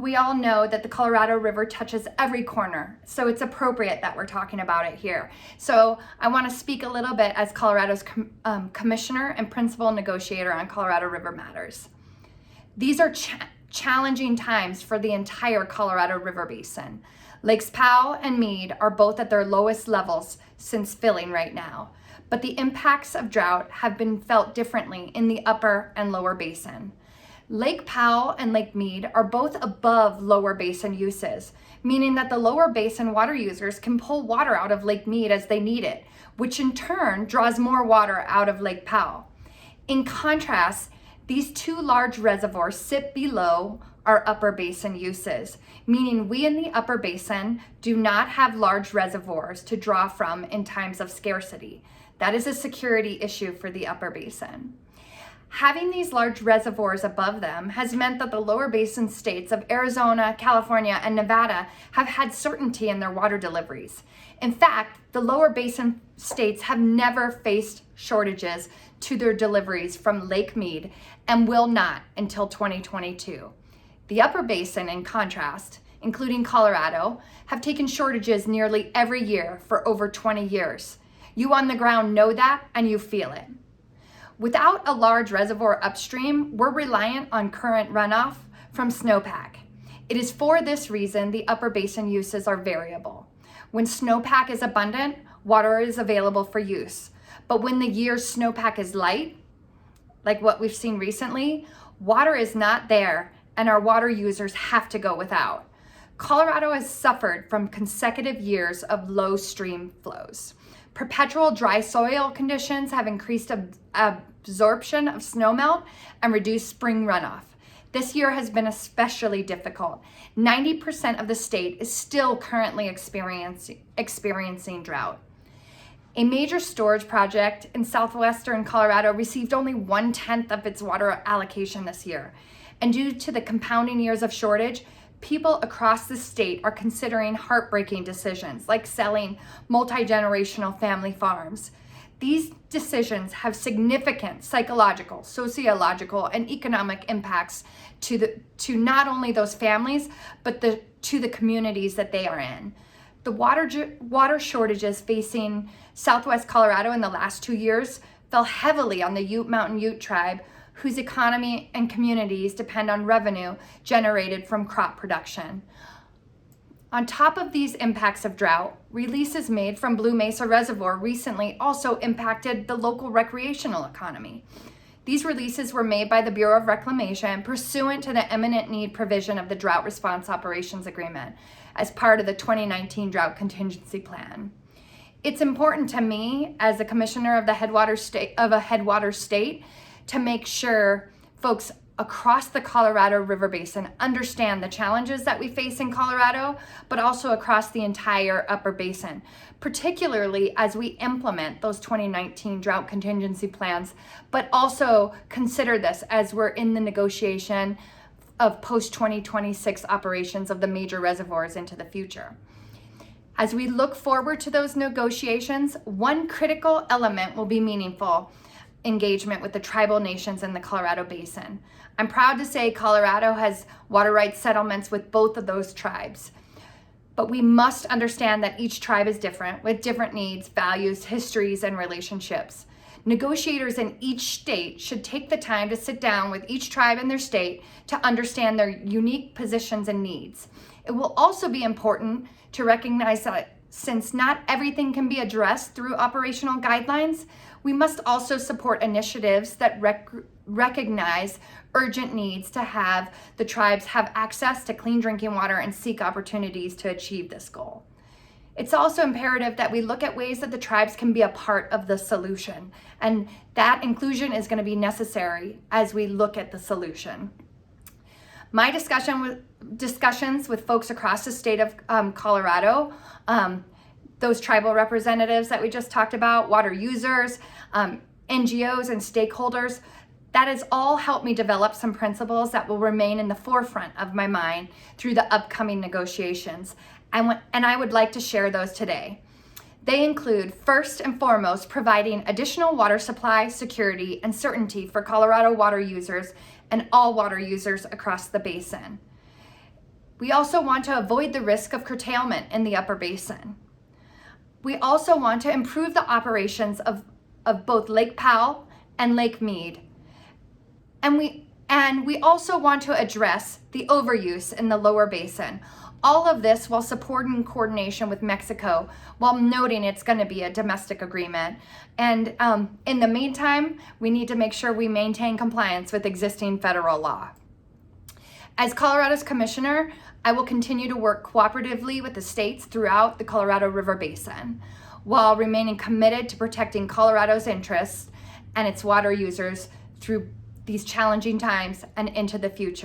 We all know that the Colorado River touches every corner, so it's appropriate that we're talking about it here. So I want to speak a little bit as Colorado's commissioner and principal negotiator on Colorado River matters. These are challenging times for the entire Colorado River Basin. Lakes Powell and Meade are both at their lowest levels since filling right now, but the impacts of drought have been felt differently in the upper and lower basin. Lake Powell and Lake Meade are both above lower basin uses, meaning that the lower basin water users can pull water out of Lake Meade as they need it, which in turn draws more water out of Lake Powell. In contrast, these two large reservoirs sit below our upper basin uses, meaning we in the upper basin do not have large reservoirs to draw from in times of scarcity. That is a security issue for the upper basin. Having these large reservoirs above them has meant that the lower basin states of Arizona, California, and Nevada have had certainty in their water deliveries. In fact, the lower basin states have never faced shortages to their deliveries from Lake Meade and will not until 2022. The upper basin, in contrast, including Colorado, have taken shortages nearly every year for over 20 years. You on the ground know that and you feel it. Without a large reservoir upstream, we're reliant on current runoff from snowpack. It is for this reason the upper basin uses are variable. When snowpack is abundant, water is available for use. But when the year's snowpack is light, like what we've seen recently, water is not there and our water users have to go without. Colorado has suffered from consecutive years of low stream flows. Perpetual dry soil conditions have increased absorption of snowmelt and reduced spring runoff. This year has been especially difficult. 90% of the state is still currently experiencing drought. A major storage project in southwestern Colorado received only 1/10 of its water allocation this year. And due to the compounding years of shortage, people across the state are considering heartbreaking decisions like selling multi-generational family farms. These decisions have significant psychological, sociological, and economic impacts to not only those families, but to the communities that they are in. The water shortages facing Southwest Colorado in the last 2 years fell heavily on the Mountain Ute tribe, whose economy and communities depend on revenue generated from crop production. On top of these impacts of drought, releases made from Blue Mesa Reservoir recently also impacted the local recreational economy. These releases were made by the Bureau of Reclamation pursuant to the eminent need provision of the Drought Response Operations Agreement as part of the 2019 Drought Contingency Plan. It's important to me as the commissioner of a headwater state to make sure folks across the Colorado River Basin understand the challenges that we face in Colorado, but also across the entire upper basin, particularly as we implement those 2019 drought contingency plans, but also consider this as we're in the negotiation of post-2026 operations of the major reservoirs into the future. As we look forward to those negotiations, one critical element will be meaningful engagement with the tribal nations in the Colorado Basin. I'm proud to say Colorado has water rights settlements with both of those tribes. But we must understand that each tribe is different, with different needs, values, histories, and relationships. Negotiators in each state should take the time to sit down with each tribe in their state to understand their unique positions and needs. It will also be important to recognize that since not everything can be addressed through operational guidelines, we must also support initiatives that recognize urgent needs to have the tribes have access to clean drinking water and seek opportunities to achieve this goal. It's also imperative that we look at ways that the tribes can be a part of the solution, and that inclusion is going to be necessary as we look at the solution. My discussions with folks across the state of Colorado, those tribal representatives that we just talked about, water users, NGOs, and stakeholders, that has all helped me develop some principles that will remain in the forefront of my mind through the upcoming negotiations. And I would like to share those today. They include, first and foremost, providing additional water supply, security, and certainty for Colorado water users and all water users across the basin. We also want to avoid the risk of curtailment in the upper basin. We also want to improve the operations of both Lake Powell and Lake Mead. And we also want to address the overuse in the lower basin. All of this while supporting coordination with Mexico, while noting it's going to be a domestic agreement. And in the meantime, we need to make sure we maintain compliance with existing federal law. As Colorado's commissioner, I will continue to work cooperatively with the states throughout the Colorado River Basin, while remaining committed to protecting Colorado's interests and its water users through these challenging times and into the future.